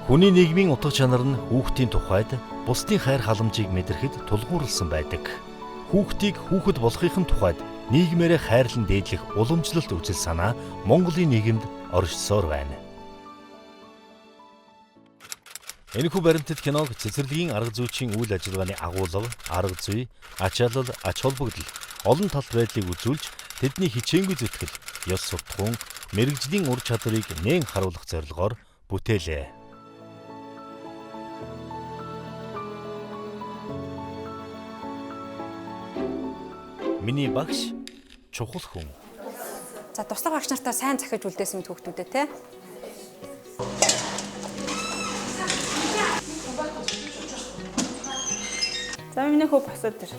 Хүний нийгмийн утга чанар нь хүүхдийн тухайд бусдын хайр халамжийг мэдрэхэд тулгуурласан байдаг. Хүүхдийг хүүхэд болохын тухайд нийгмээрээ хайрлан дээдлэх уламжлалт үзэл санаа Монголын нийгэмд оршсоор байна. Энэхүү баримтат киног цэцэрлэгийн арга зүйчийн үйл ажиллагааны агуулга, арга зүй, ачаалал, ач холбогдол олон талт байдлыг үзүүлж тэдний хичээнгүй зүтгэл, ёс суртахуун, мэрэгжлийн ур чадварыг нээн харуулах зорилгоор бүтээлээ. Миний багш чухал хүн. За туслах багш нартаа сайн захиж үлдээсэн мэт хүүхдүүдээ те. За миний хөө босоод тэр.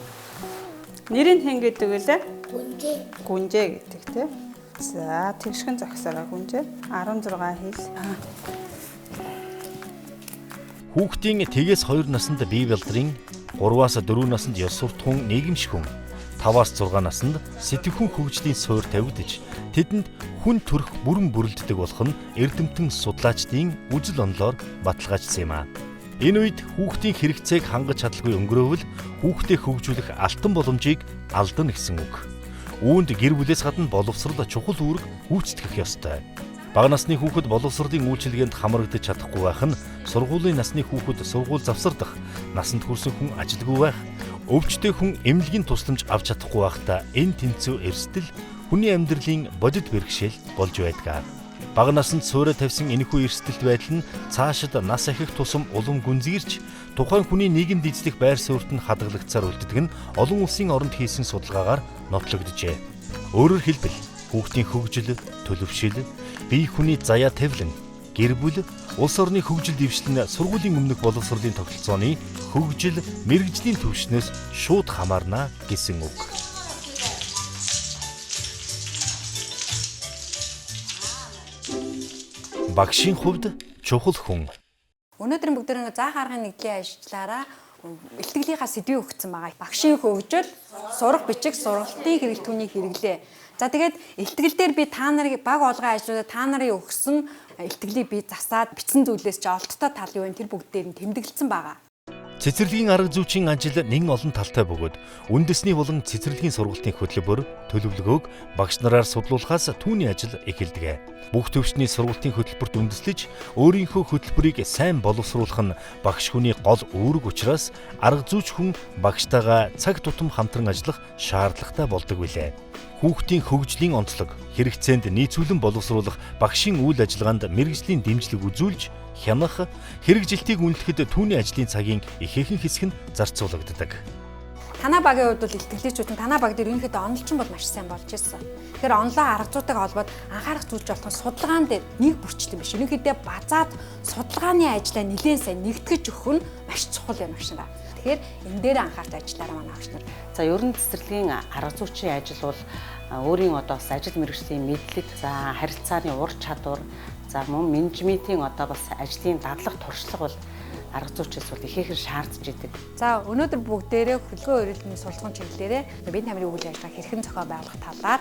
Нэрийг хэн гэдэг вэ? Гүнжээ. Гүнжээ гэдэг те. За тэгшхэн зогсоороо гүнжээ. 16 хэл. Хүүхдийн тэгээс 2 наснд бие бэлдрийн, 3-аас 4 наснд ёс суртахуун нийгэмш хүн, 5-аас 6 наснд сэтгэхүйн хөгжлийн суурь тавигдж, тэдэнд хүн төрөх бүрэн бүрэлддэг болох нь эрдэмтэн судлаачдын үжил онолоор баталгаажсан юм а. Энэ үед хүүхдийн хэрэгцээг хангаж чадалгүй өнгөрөөвөл хүүхдээ хөгжүүлэх алтан боломжийг алдна гэсэн үг. Үүнд гэр бүлээс гадна боловсрол чухал үүрэг гүйцэтгэх ёстой. Бага насны хүүхэд боловсролын үйлчилгээнд хамрагдаж чадахгүй байх нь сургуулийн насны хүүхэд сургууль завсардах, насанд хүрсэн хүн ажилгүй байх, өвчтөе хүн эмнэлгийн тусламж авч чадахгүй байхдаа энэ тэнцүү эрсдэл хүний амьдралын бодит бэрхшээл болж байдаг. Бага наснд суурь тавьсан энэхүү эрсдэлт байдал нь цаашид нас ахих тусам улам гүнзгийрч тухайн хүний нийгэмд эзлэх байр суурьд нь хадгалагдсаар үлддэг нь олон улсын оронд хийсэн судалгаагаар нотлогджээ. Өөрөөр хэлбэл хүүхдийн хөгжил, төлөвшил, бие хүний заяа тавилан, гэр бүл, улс орны хөгжил дэвшлэн сургуулийн өмнөх боловсролын тогтолцооны хөгжил, мэрэгжлийн түвшнээс шууд хамаарна гэсэн үг. Багшийн хувьд чухал хүн. Өнөөдөр бүгд заах аргын нэгдлийн ажлаараа илтгэлийнхаа сэдвийг өгсөн байгаа. Багшийн хөгжил, сурах бичих, сургалтын хэрэгтүүнийг хэрэглээ. За тэгээд илтгэл дээр би та нарыг баг олгын ажлуудад та нарын өгсөн илтгэлийг би засаад бичсэн зүйлээс ч олдтой тал юу вэ? Тэр бүгд дээр нь тэмдэглэсэн байгаа. Цэцэрлэгийн арга зүйчийн ажил нэгэн олон талтай бөгөөд үндэсний болон цэцэрлэгийн сургалтын хөтөлбөр төлөвлөгөөг багш нараар судлуулахаас түүний ажил эхэлдэг. Бүх төвчний сургалтын хөтөлбөрт үндэслэж өөрийнхөө хөтөлбөрийг сайн боловсруулах нь багш хүний гол үүрэг учраас арга зүйч хүн багштайгаа цаг тутам хамтран ажиллах шаардлагатай болдог билээ. Хүүхдийн хөгжлийн онцлог, хэрэгцээнд нийцүүлэн боловсруулах багшийн үйл ажиллагаанд мэрэгжлийн дэмжлэг үзүүлж хянах, хэрэгжилтийг үнэлэхэд түүний ажлын цагийн ихээхэн хэсэг нь зарцуулагддаг. Танай багийн хувьд бол илтгэлчүүд нь танай баг дээр ерөнхийдөө онолчин бол маш сайн болж ирсэн. Тэгэхээр онлоо арга зүйтэйг холбоод анхаарах зүйлч болох нь судалгаан дээр нэг бүрчлэн биш. Ерөнхийдөө базаад судалгааны ажлаа нэлээд сайн нэгтгэж өгөх нь маш чухал юм шиг байна. Тэгэхээр энэ дээр анхаарч ажиллаараа манай багш нар. За ер нь цэцэрлэгийн арга зүйчийн ажил бол өөрийн одоо бас ажил мэргэжлийн мэдлэг, за харилцааны ур чадвар, за мөн менежментийн одоо бас ажлын дадлаг туршлага бол арга зүйчээс бол ихээхэн шаардж идэг. За өнөөдөр бүгдээрээ хөдөлгөөн өрөлтний сургалтын чиглэлээрээ биеийн тамирын үйл ажиллагаа хэрхэн зохион байгуулах талаар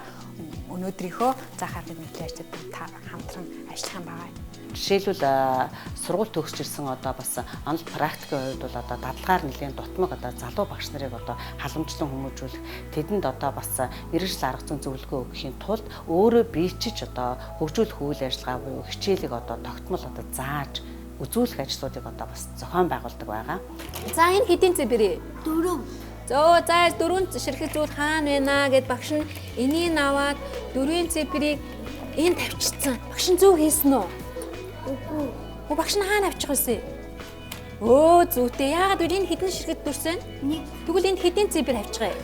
өнөөдрийнхөө заах аргын нэгдлийн ажлууд хамтран ажиллах юм байна. Жишээлбэл сургууль төгсөж ирсэн одоо бас онл практикийн хувьд бол одоо дадлагаар нэлээд дутмаг одоо залуу багш нарыг одоо халамжлан хүмүүжүүлэх, тэдэнд одоо бас мэргэжил арга зүйн зөвлөгөө өгөхийн тулд өөрөө биечиж одоо хөгжүүлэх үйл ажиллагаа буюу хичээлийг одоо тогтмол одоо зааж үзүүлэх ажлуудыг одоо бас зохион байгуулдаг байгаа. За энэ хэдийн цэбэрээ? 4. Зөө за 4 ширхэг зүйл хаана байна гэд багш нь энийг аваад 4 цэбэрийг энд тавьчихсан. Багш нь зөв хийсэн үү? Үгүй. Багш нь хаана авчих вэсэ? Өө зүйтэй. Яагаад вэ? Энэ хэдэн ширхэг дүрсэн? 1. Тэгвэл энд хэдийн цэбэр авчихъя?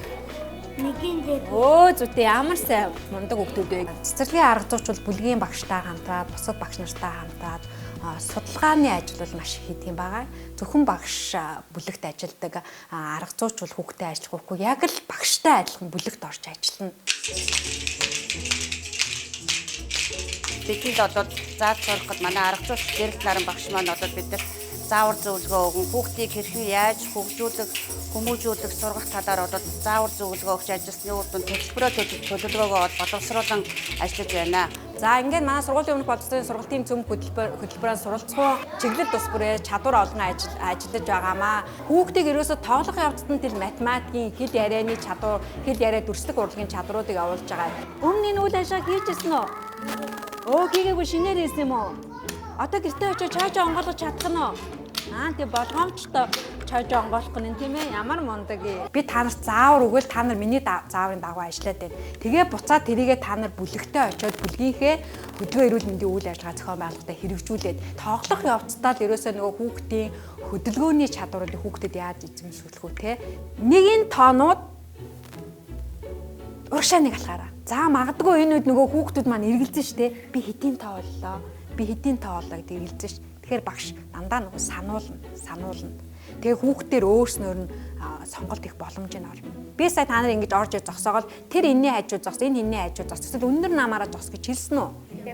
1-ийн зэвэр. Өө зүйтэй ямар сайн мундаг хүүхдүүд вэ? Цэцэрлэгийн арга зүйч бол бүлгийн багштай хамтраад, бусад багш нартай хамтраад судалгааны ажил бол маш их хийдэг юм байгаа. Зөвхөн багш бүлэгт ажилладаг арга зүйч бол хүүхдэд ажиллахгүй. Яг л багштай адилхан бүлэгт орж ажиллана. Бидэнд одоо зааж сурахад манай арга зүйч зэрэг наран багш маань одоо бидэнд заавар зөвлөгөө өгөн хүүхдийг хэрхэн яаж хөгжүүлэх, хүмүүжүүлэх сургах талаар одоо заавар зөвлөгөө өгч ажилласны үр дүнд төлбөрөө төлөвлөгөөгөө боловсруулан ажиллаж байна. За ингээд манай сургуулийн өмнөх боловсролын сургалтын зөв хөтөлбөрөөр суралцсан чиглэл тус бүрээ чадвар олгон ажиллаж байгаамаа. Хүүхдийг ерөөсө тоглох явцад нь тэр математикийн хэл ярианы чадвар, хэл яриа дүрслэх урлагийн чадруудыг авуулж байгаа. Өмнө энэ үйл ажиллагааг хийжсэн үү? Хийгээгүй шинээр хийсэн юм уу? Одоо гэртээ очиж чойж онгойлгож чадах нь уу? Тэг болгоомжтой чойж онгойлох гэнэ тийм ээ. Ямар мундаг. Би та нарт заавар өгөөл та нар миний зааврын дагуу ажиллаад байна. Тэгээ буцаад тэрийгээ та нар бүлэгтээ очиод бүлгийнхээ хөдөлгөөн эрүүл мэндийн үйл ажиллагаа зохион байгуулалтад хэрэгжүүлээд тоглох явцдаа л ерөөсөө нөгөө хүүхдийн хөдөлгөөний чадварыг хүүхдэд яаж эзэмшүүлэх үү те. Нэгin тоонууд урагшаа нэг алхаараа. За магадгүй энэ үед нөгөө хүүхдүүд маань эргэлзэн штэ. Би хэдийн тоо боллоо. Би хэдийн тоо боллоо гэдэг эргэлзэн ш. Тэгэхээр багш дандаа нөгөө сануулна. Тэгээ хүүхдээр өөрснөөр нь сонголт их боломжийг олно. Би сая та нар ингэж орж иж зогсоогол тэр энэний хажуу зогс, энэ энэний хажуу зогс. Эсвэл өндөр намаараа зогс гэж хэлсэн үү?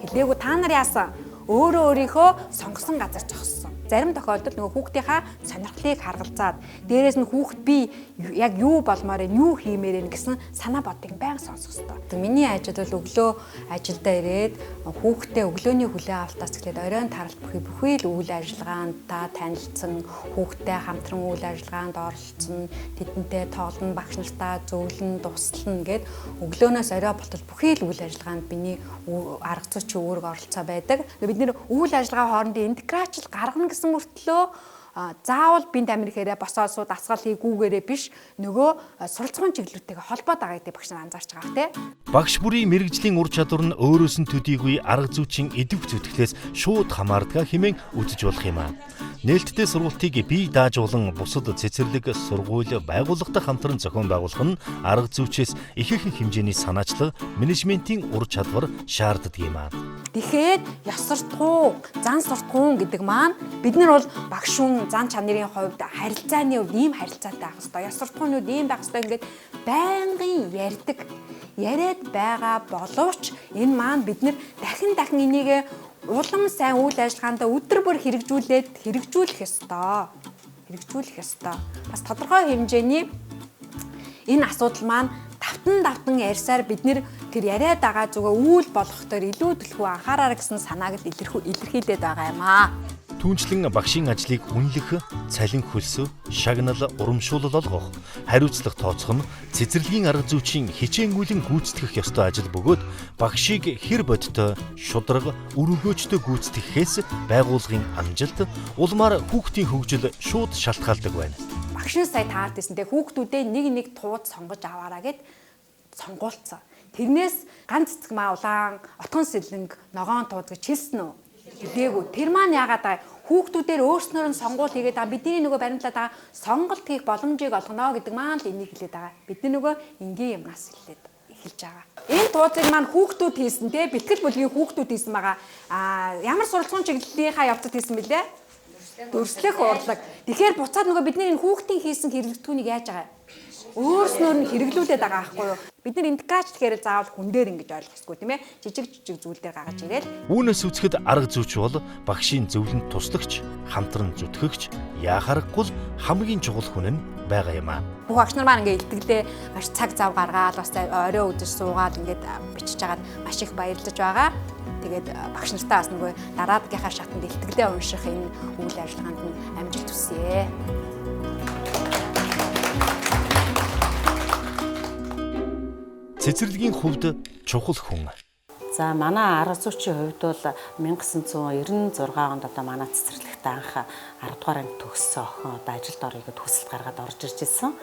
Хэлээгүй та нар яасан? Өөрийнхөө сонгосон газар зогссон. Зарим тохиолдолд нөгөө хүүхдийнхаа сонирхлыг харгалзаад дээрээс нь хүүхд би яг юу болмоор нь юу хиймээр нь гэсэн санаа бодлыг байнга сонсох хэрэгтэй. Миний ажил бол өглөө ажилдаа ирээд хүүхдээ өглөөний хүлээн авалтаас эхлээд оройн таралт бүхий л үйл ажиллагаанд танилцсан, хүүхдтэй хамтран үйл ажиллагаанд оролцсон, тэдэнтэй тоглоно, багш нартаа зөвлөн, туслана гэд өглөөнөөс орой болтол бүхий л үйл ажиллагаанд миний арга зүйчийн үүрэг оролцоо байдаг. Бид нэр үйл ажиллагаа хоорондын интеграцл гаргана гэсэн мөртлөө заавал бинт Америкээрээ босоод сууд асгаал хийгүүгээрээ биш нөгөө суралцсан чиглэлүүдтэйгээ холбоод байгаа гэдэг багш нар анзаарч байгаа тий. Багш бүрийн мэрэгжлийн ур чадвар нь өөрөөс нь төдийгүй арга зүйчийн идэвх зүтгэлээс шууд хамаардаг хэмээн үзэж болох юм аа. Нээлттэй сургалтыг бие даажуулан бусад цэцэрлэг сургууль байгууллагатай хамтран зохион байгуулах нь арга зүйчээс ихэнх хэмжээний санаачлаг, менежментийн ур чадвар шаарддаг юм аа. Тэгэхээр ёс суртахуун, зан суртахуун гэдэг маань бид нар бол багшун зан чанарын хувьд харилцааны хувьд ийм харилцаатай байх хэрэгтэй. Ёс суртахуунууд ийм байх хэрэгтэй ингээд байнгын ярьдаг. Яриад байгаа боловч энэ маань бид нар дахин энийг улам сайн үйл ажиллагаанд өдөр бүр хэрэгжүүлэх ёстой. Бас тодорхой хэмжээний энэ асуудал маань давтан ярьсаар бид нэр тэр яриад байгаа зүгээр үйл болгохоор илүү төлхөө анхаараа гэсэн санааг л илэрхийлээд байгаа юм аа. Түүнчлэн багшийн ажлыг үнэлэх, цалин хөлсөө, шагнал, урамшуулал олгох, хариуцлага тооцох нь цэцэрлэгийн арга зүйчийн хичээнгүйлэн гүйцэтгэх ёстой ажил бөгөөд багшийг хэр бодтой, шударга, өргөгөөчтэй гүйцэтгэхээс байгууллагын амжилт, улмаар хүүхдийн хөгжил шууд шалтгаалдаг байна. Багш нь сая таард ирсэнтэй хүүхдүүдээ нэг тууд сонгож аваараа гэд сонгуулцсан. Тэрнээс ганц цэцэг маа улаан, отгон сэлэнг, ногоон тууд гэж хэлсэн үү? Хэлээгүй. Тэр маань яагаад байгаа? Хүүхдүүдээр өөрснөөр нь сонгуул хийгээд байгаа. Бидний нөгөө баримтлаад байгаа сонголт хийх боломжийг олгоно гэдэг маань л энийг хэлээд байгаа. Бидний нөгөө энгийн юмнаас эхэлж байгаа. Энэ туудыг маань хүүхдүүд хийсэн те бэлтгэл бүлгийн хүүхдүүд хийсэн байгаа. Ямар суралцсан чиглэлийнхаа явцад хийсэн бэлээ? Дүрслэх урлаг. Тэгэхээр буцаад нөгөө бидний энэ хүүхдийн хийсэн хэрэглэгдэхүүнийг яаж байгаа? Өөрснөөр нь хэрэглүүлээд байгаа аахгүй юу? Бид нар интеграч гэхээр заавал хүн дээр ингэж ойлгох хэрэггүй тийм ээ. Жижиг зүйл дээр гаргаж ирээл. Үүнээс үзэхэд арга зүйч бол багшийн зөвлөнд туслагч, хамтран зүтгэгч, яахаарахгүй хамгийн чухал хүн нь байгаа юм аа. Бүх багш нар маань ингээ илтгэлээ маш цаг зав гаргаад бас орой үзэж суугаад ингээд бичиж хагаад маш их баярлаж байгаа. Тэгээд багш нартаа бас нөгөө дараагийн шатанд илтгэлээ унших энэ үйл ажиллагаанд нь амжилт хүсье. Цэцэрлэгийн хувьд чухал хүн. За манай арга зүйчийн хувьд бол 1996 онд одоо манай цэцэрлэгт анх 10 дугаар анги төгссөн охин одоо ажилд орё гэд хүсэлт гаргаад орж ирж ирсэн.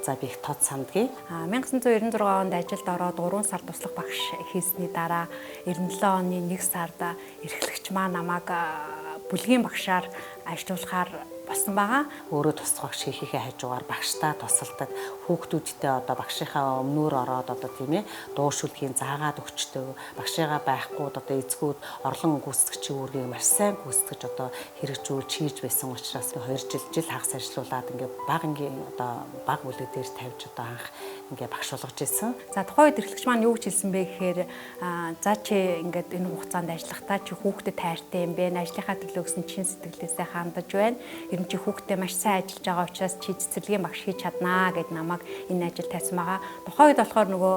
За би их тод сандгий. 1996 онд ажилд ороод 3 сар туслах багш хийсний дараа 97 оны 1 сард эрхлэгч маань намайг бүлгийн багшаар ажилуулахаар болсон байгаа. Өөрөө туслах багш хийхээ хажуугаар багштай тусалдаг хүүхдүүдтэй одоо багшийнхаа өмнөр ороод одоо тийм ээ дуушүүлгийн заагаад өгчдөг багшигаа байхгүй одоо эзгүүд орлон гүйцэтгэгчийн үүргийг маш сайн гүйцэтгэж одоо хэрэгжүүлж хийж байсан учраас 2 жил хагас ажиллаулаад ингээ баг бүлэг дээр тавьж одоо анх ингээ багш болгож ирсэн. За тухайн үед эрхлэгч маань юу гэж хэлсэн бэ гэхээр за чи ингээд энэ хугацаанд ажиллахдаа чи хүүхдэд тайртай юм бэ? Ажлынхаа төлөө гэсэн чин сэтгэлээсээ хандаж байна. ер нь чи хүүхдээ маш сайн ажиллаж байгаа учраас чи цэцэрлэгийн багш хийж чаднаа гэд намайг энэ ажил тавьсан байгаа. Тухайн үед болохоор нөгөө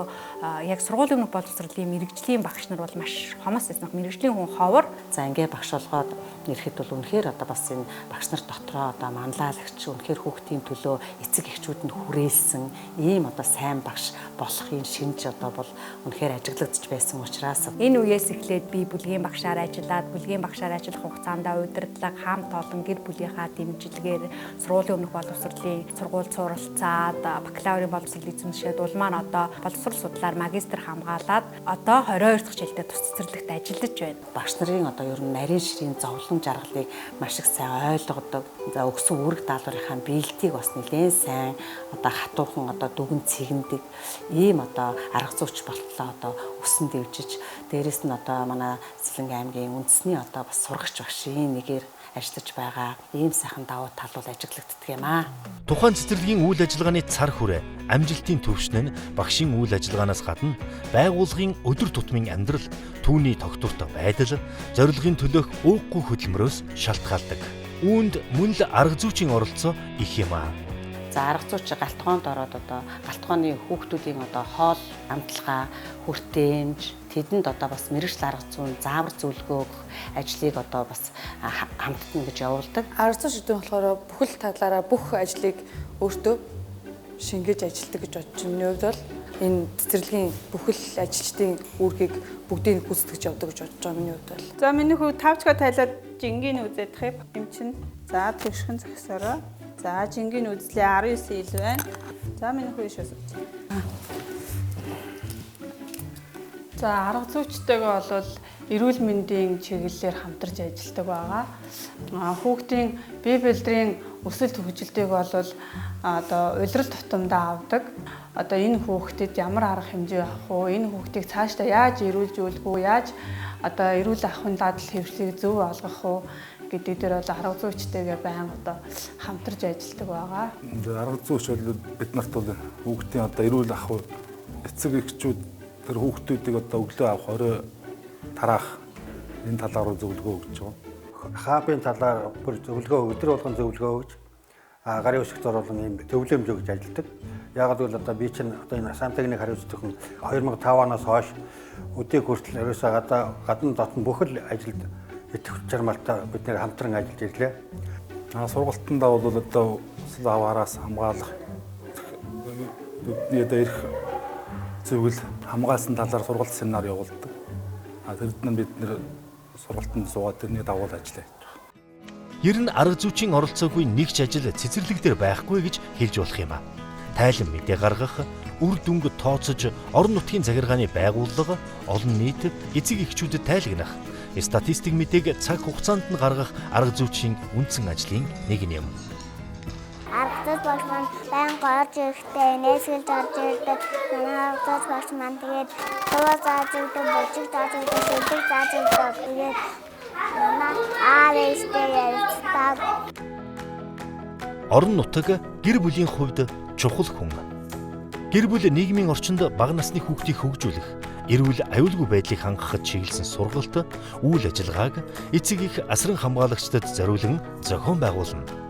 яг сургуулийн өмнөх боловсролын мэрэгжлийн багш нар бол маш хомос байсан. Мэрэгжлийн хүн ховор. За ингээ багш болгоод ирэхэд бол үнэхээр одоо бас энэ багш нар дотроо одоо манлайлагч үнэхээр хүүхдийн төлөө эцэг эхчүүд нь хүрээлсэн ийм одоо сайн багш болохын шинж одоо бол үнэхээр ажиглагдж байсан учраас Энэ үеэс эхлээд би бүлгийн багшаар ажиллаад бүлгийн багшаар ажиллах хугацаанд удирдлага, хамт олон гэр бүлийнхаа дэмжлэгээр сургуулийн өмнөх боловсролын сургууль суралцаад бакалаврын боловсролын эзэмшээд улмаар одоо боловсрол судлаар магистр хамгаалаад одоо 22 дахь жилдээ тус цэцэрлэгт ажиллаж байна. багш нарын одоо ер нь нарийн ширийн зовлон жаргалыг маш их сайн ойлгодог. За өгсөн үүрэг даалгаврынхаа биелтийг бас нэлээд сайн одоо хатуухан одоо дүгэн цэгэндэг ийм одоо арга зүйч болтлоо одоо өсөн дэвжиж дээрэс нь одоо манай Цэцэрлэг аймгийн үндэсний одоо бас сургагч багшийн нэгээр ажиллаж байгаа ийм сайхан давуу тал бол ажиглагддаг юм аа. Тухайн цэцэрлэгийн үйл ажиллагааны цар хүрээ амжилтын төвшин нь багшийн үйл ажиллагаанаас гадна байгууллагын өдөр тутмын амьдрал, түүний тогтвортой байдал, зорилгын төлөөх ууггүй хөдөлмөрөөс шалтгаалдаг. Үүнд мөн л арга зүйчийн оролцоо их юм аа. За арга зүйч галтгоонд ороод одоо галтгооны хүүхдүүдийн одоо хоол амтлагаа хүртээмж тэдэнд одоо бас мэрэгжил арга зүйн заавар зөвлөгөө өгөх ажлыг одоо бас хамтд нь гэж явуулдаг. Арга зүйч гэдэг нь болохоор бүхэл талаараа бүх ажлыг өөртөө шингээж ажилтдаг гэж бодож байна. Миний хувьд бол энэ цэцэрлэгийн бүхэл ажилчдын үүргийг бүгдийг гүйцэтгэж явдаг гэж бодож байгаа миний хувьд бол. За миний хүү тавчгаа тайлаад жингийн үзэдхийг юм чинь. За төвшин зогсороо. За жингийн үзлээ 19 ил байна. За миний хүү иш үзэж. За арга зүйчтэйгээ бол эрүүл мэндийн чиглэлээр хамтарч ажилладаг байгаа. Хүүхдийн бие бэлдрийн өсөлт хөгжилтэйг бол одоо улирал тутамдаа авдаг. Одоо энэ хүүхдэд ямар арга хэмжээ авах вэ? Энэ хүүхдийг цаашдаа яаж эрүүлжүүлэх вэ? Яаж одоо эрүүл ахуйн дадал хэвшлийг зөв олгох вэ гэдэг дээр бол арга зүйчтэйгээ байнга одоо хамтарч ажилладаг байгаа. Арга зүйч бол бид нарт бол хүүхдийн одоо эрүүл ахуй эцэг эхчүүд тэр хүүхдүүдийг одоо өглөө авах орой тараах энэ талаар зөвлөгөө өгч байгаа. Хаабын талаар бүр зөвлөгөө өдөр болгон зөвлөгөө өгч гарын үсгт оруулан ийм төвлөмж өгж ажилладаг. Яг л одоо би чинь одоо энэ Сантагныг хариуцдаг хүн 2005 оноос хойш өдийг хүртэл ерөөсөө гадна дотн бүхэл ажилд итгэх чармайлтаа бид нэр хамтран ажиллаж ирлээ. Сургалтандаа бол одоо өсөл аваараас хамгаалах бидний одоо ирэх зөвлөл хамгаалсан талаар сургалт семинар явуулдаг. Тэрд нь бид нэр сургалтанд суугаад тэрний дагуу ажиллая. Ер нь арга зүйчийн оролцоогүй нэг ч ажил цэцэрлэг дээр байхгүй гэж хэлж болох юм а. Тайлан мэдээ гаргах, үр дүнг тооцож, орон нутгийн захиргааны байгууллага, олон нийт, эцэг эхчүүдэд тайлагнах, статистик мэдээг цаг хугацаанд нь гаргах арга зүйчийн үндсэн ажлын нэг юм. Арга зүйч багш маань байнга орж ирэхдээ нээсгэлж орж ирдэг. Манай арга зүйч багш маань тэгээд дуу зааж өгдөг, божиг зааж өгдөг, шилдэг зааж өгдөг. Тэгээд манай аарэштэй ярьцдаг. Орон нутаг гэр бүлийн хувьд чухал хүн. Гэр бүл нийгмийн орчинд бага насны хүүхдийг хөгжүүлэх, эрүүл аюулгүй байдлыг хангахад чиглэсэн сургалт, үйл ажиллагааг эцэг их асран хамгаалагчдад зориулан зохион байгуулна.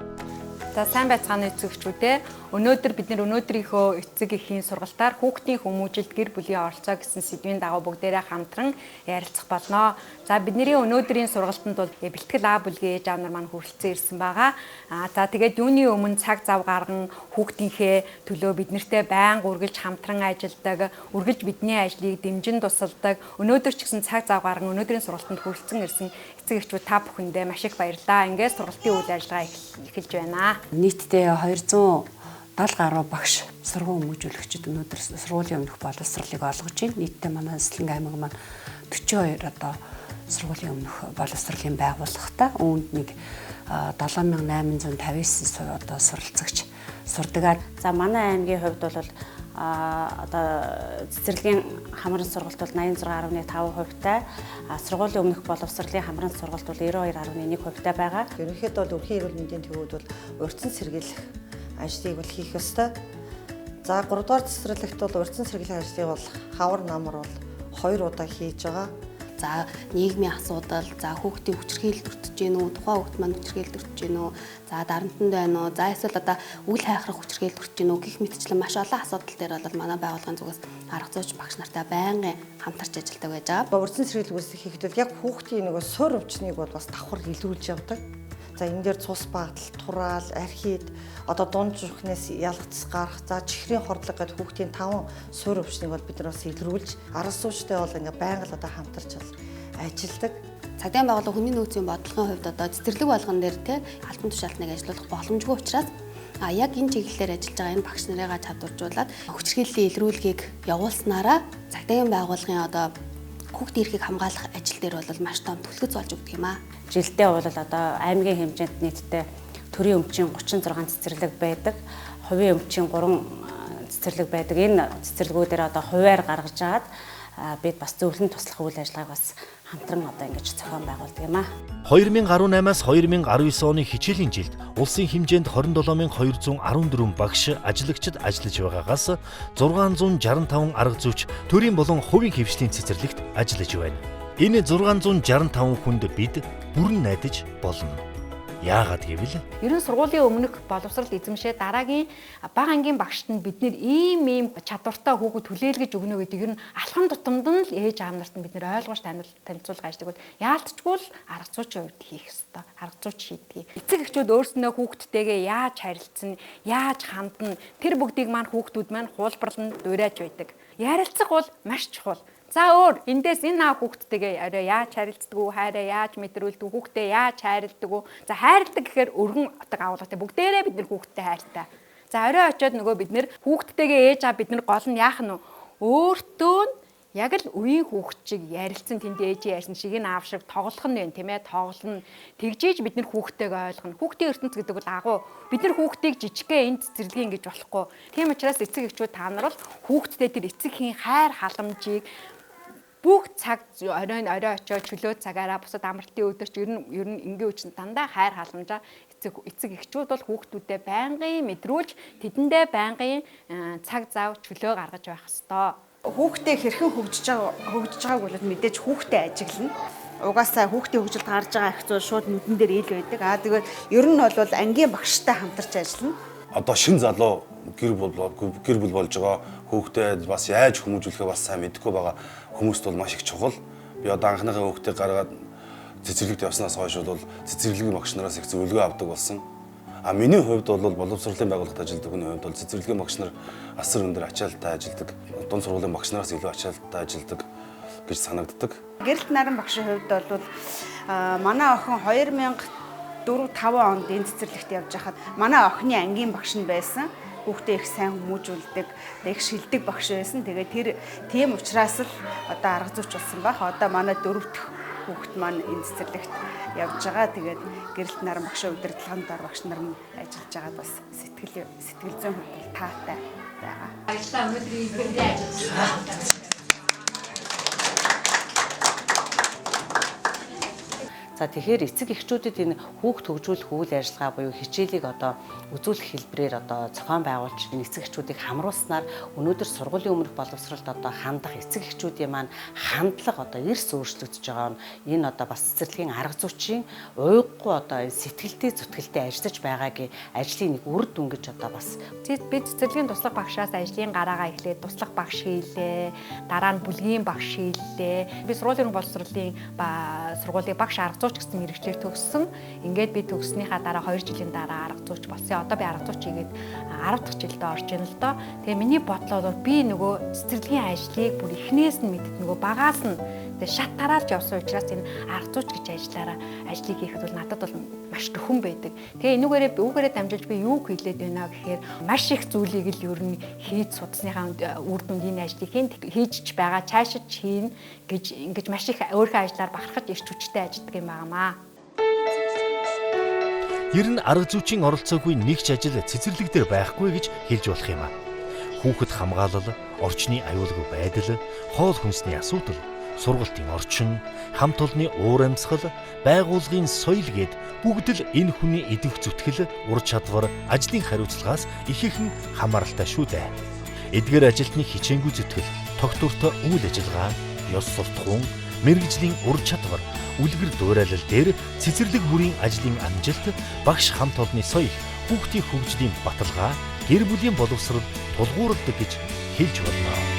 За сайн байцгааны эцэгчүүдээ өнөөдөр бид өнөөдрийнхөө эцэг эхийн сургалтаар хүүхдийн хүмүүжилт гэр бүлийн оролцоо гэсэн сэдвийн дагуу бүгдээрээ хамтран ярилцах болно. За бидний өнөөдрийн сургалтанд бол бэлтгэл А бүлгийн ээж аав нар маань хүрэлцэн ирсэн байгаа. За тэгээд юуны өмнө цаг зав гарган хүүхдийнхээ төлөө бид нартэй байнга үргэлж хамтран ажилладаг, үргэлж бидний ажлыг дэмжин тусалдаг. Өнөөдөр ч гэсэн цаг зав гарган өнөөдрийн сургалтанд хүрэлцэн ирсэн эцэг эхчүүд та бүхэндээ маш их баярлалаа. Ингээд сургалтын үйл ажиллагаа эхэлж байна. Нийтдээ 270 гаруй багш сургууль хүмүүжүүлэгчид өнөөдөр сургуулийн өмнөх боловсролыг олгож байна. Нийтдээ манай Цэцэрлэг аймаг маань 42 одоо сургуулийн өмнөх боловсролын байгууллагатай. Үүнд нэг 7859 одоо суралцагч сурдаг. За манай аймгийн хувьд бол одоо цэцэрлэгийн хамран сургалт бол 86.5%-тай, сургуулийн өмнөх боловсролын хамран сургалт бол 92.1%-тай байгаа. Ерөнхийдөө бол өрхийн эрүүл мэндийн төвүүд бол урьдчилан сэргийлэх ажлыг бол хийх ёстой. За 3 дугаар цэцэрлэгт бол урьдчилан сэргийлэх ажлыг бол хавар намар бол 2 удаа хийж байгаа. За нийгмийн асуудал, за хүүхдийн хүчирхийлэлд өртөж гин үү, тухайн хүүхд маань хүчирхийлэлд өртөж гин үү, за дарамтанд байна уу, за эсвэл одоо үйл хайхрах хүчирхийлэлд өртөж гин үү гэх мэтчлэн маш олон асуудал дээр бол манай байгууллагын зүгээс арга зүйч багш нартай байнгын хамтарч ажилладаг байж байгаа. Урьдчилан сэргийлэх үйлсийг хийхэд яг хүүхдийн нөгөө суурь өвчнийг бол бас давхар илрүүлж явдаг. За энэ дээр цус багтал, тураал, архид, одоо дунд зүрхнээс ялгц гарах, за чихрийн хордлого гэдэг хүүхдийн 5 суурь өвчнийг бол бид нар бас илрүүлж, арга суучтай бол ингээ байнга л одоо хамтарч бол ажилладаг. Цагдаагийн байгууллага хүний нөөцийн бодлогын хувьд одоо цэцэрлэг болгон дээр те албан тушаалтныг ажиллуулах боломжгүй учраас яг энэ чиглэлээр ажиллаж байгаа энэ багш нарыгаа чадваржуулаад хүчирхийллийн илрүүлгийг явуулснараа цагдаагийн байгууллагын одоо хүүхдийн эрхийг хамгаалах ажил дээр бол маш том түлхэж болж өгдөг юм аа. Жилдээ бол одоо аймгийн хэмжээнд нийтдээ төрийн өмчийн 36 цэцэрлэг байдаг. Хувийн өмчийн 3 цэцэрлэг байдаг. Энэ цэцэрлэгүүдээр одоо хувиар гаргаж агаад бид бас зөвлөн туслах үйл ажиллагааг бас хамтран одоо ингэж зохион байгуулдаг юм аа. 2018-аас 2019 оны хичээлийн жилд улсын хэмжээнд 27214 багш ажиллагчид ажиллаж байгаагаас 665 арга зүйч төрийн болон хувийн хөвшлийн цэцэрлэгт ажиллаж байна. Энэ 665 хүнд бид бүрэн найдаж болно. Яагаад гэвэл ерөн сургуулийн өмнөх боловсрол эзэмшээ дараагийн бага ангийн багшд нь бид нэр ийм чадвартай хүүхэд хүлээлгэж өгнө гэдэг ер нь алхам тутамд нь л ээж аав нарт нь бид нэр ойлгож танилцуулах ажлыг бол яалтчгүй л арга зүйчийн хувьд хийх ёстой. Арга зүйч хийдэг. Эцэг эхчүүд өөрснөө хүүхдтэйгээ яаж харилцсан, яаж хандна тэр бүгдийг маань хүүхдүүд маань хуулбарлан дуурайж байдаг. Ярилцах бол маш чухал. За өөр эндээс энэ аав хүүхдтэйгээ арай яаж харилцдаг уу, хайраа яаж мэдрүүлдэг үү, хүүхдээ яаж хайрладаг уу. За хайрладаг гэхээр өргөн утга агуулгатай бүгдээрээ бид нэр хүүхдтэй хайртай. За орой очиод нөгөө бид нэр хүүхдтэйгээ ээж аав бид нэр гол нь яах нь өөртөө яг л үеийн хүүхд шиг ярилцсан тэнд ээжийн ярьсан шиг энэ аав шиг тоглох нь вэ тийм ээ, тоглоно. Тэгжээж бид нэр хүүхдтэйгээ ойлгоно. Хүүхдийн ертөнц гэдэг бол агуу. Бид нэр хүүхдийг жижигхэн энд цэцэрлэгийн гэж болохгүй. Тийм учраас эцэг эхчүүд та нар бол хүүхдтэй тэр эцэгхийн хайр халамжийг бүх цаг орой очоод чөлөө цагаараа бусад амралтын өдөрч ер нь ингийн үчин дандаа хайр халамжаа эцэг эхчүүд бол хүүхдүүдэд байнгын мэдрүүлж тэдэндээ байнгын цаг зав чөлөө гаргаж байх ёстой. Хүүхдээ хэрхэн хөгжиж байгааг бол мэдээж хүүхдээ ажиглана. Угаасаа хүүхдийн хөгжилд гарч байгаа их зүйл шууд нүдэн дээр ил байдаг. Тэгээд ер нь бол ангийн багштай хамтарч ажиллана. Одоо шин залуу гэр бүл болж байгаа хүүхдээ бас яаж хүмүүжүүлэхээ бас сайн мэдэхгүй байгаа хүмүүст бол маш их чухал. Би одоо анхныхаа хүүхдийг гаргаад цэцэрлэгт явснаас хойш бол цэцэрлэгийн багш нараас их зөвлөгөө авдаг болсон. Миний хувьд бол боловсролын байгууллагад ажилладаг хүний хувьд бол цэцэрлэгийн багш нар асар өндөр ачаалттай ажилладаг. Дунд сургуулийн багш нараас илүү ачаалттай ажилладаг гэж санагддаг. Гэрэлт наран багшийн хувьд бол манай охин 2004-5 онд энэ цэцэрлэгт явж байхад манай охины ангийн багш нь байсан. Хүүхдээ их сайн хүмүүжүүлдэг, их шилдэг багш байсан. Тэгээд тийм учраас л одоо арга зүйч болсон байх. Одоо манай 4 дахь хүүхэд маань энэ цэцэрлэгт явж байгаа. Тэгээд гэрэлт наран багшийн удирдлагын дор багш нар нь ажиллаж байгаад бас сэтгэл зүйн хувьд таатай байгаа. Баярлалаа өнөөдрийн бүхэндээ ажилласан. За тэгэхээр эцэг эхчүүдэд энэ хүүхд хөгжүүлэх үйл ажиллагаа буюу хичээлийг одоо үзүүлэх хэлбэрээр одоо зохион байгуулж энэ эцэг эхчүүдийг хамруулснаар өнөөдөр сургуулийн өмнөх боловсролд одоо хандах эцэг эхчүүдийн маань хандлага одоо эрс өөрчлөгдөж байгаа нь энэ одоо бас цэцэрлэгийн арга зүйчийн уйггүй одоо сэтгэлтэй зүтгэлтэй ажиллаж байгаагийн ажлын нэг үр дүн гэж одоо бас бид цэцэрлэгийн туслах багшаас ажлын гараагаа эхлээд туслах багш хийлээ, дараа нь бүлгийн багш хийлээ. Би сургуулийн боловсролын сургуулийн багш арга зүйч гэсэн мэргэжлэр төгссөн. Ингээд би төгснөхийн дараа 2 жилийн дараа арга зүйч болсон. Одоо би арга зүйч хийгээд 10 дахь жилдээ орж ийн л доо. Тэгээ миний бодлоор би нөгөө цэцэрлэгийн ажлыг бүр эхнээс нь мэддэг нөгөө багаас нь тэгээ шат тараалж явсан учраас энэ арга зүйч гэж ажлыг хийхэд бол надад бол маш төхөн байдаг. Тэгээ энүүгээрээ үүгээрээ дамжуулж би юу хийлээд байна гэхээр маш их зүйлийг л ер нь хийж судасныхаа үр дүнд энэ ажлыг хийж байгаа цаашид хийн гэж ингэж маш их өөрийнхөө ажлаар бахархаж ирч хүчтэй ажилладаг юм байнамаа. Ер нь арга зүйчийн оролцоогүй нэг ч ажил цэцэрлэг дээр байхгүй гэж хэлж болох юм аа. Хүүхэд хамгаалал, орчны аюулгүй байдал, хоол хүнсний асуудал, сургалтын орчин, хамт олонны уур амьсгал, байгууллагын соёл гээд бүгд л энэ хүний идэх зүтгэл, ур чадвар, ажлын хариуцлагаас ихээхэн хамааралтай шүү дээ. Эдгээр ажилтны хичээнгүй зүтгэл, тогтвортой үйл ажиллагаа, ёс суртахуун, мэргэжлийн ур чадвар, үлгэр дуурайлал дээр цэцэрлэг бүрийн ажлын амжилт, багш хамт олонны соёл, хүүхдийн хөгжлийн баталгаа, гэр бүлийн боловсрол тулгуурладаг гэж хэлж болно.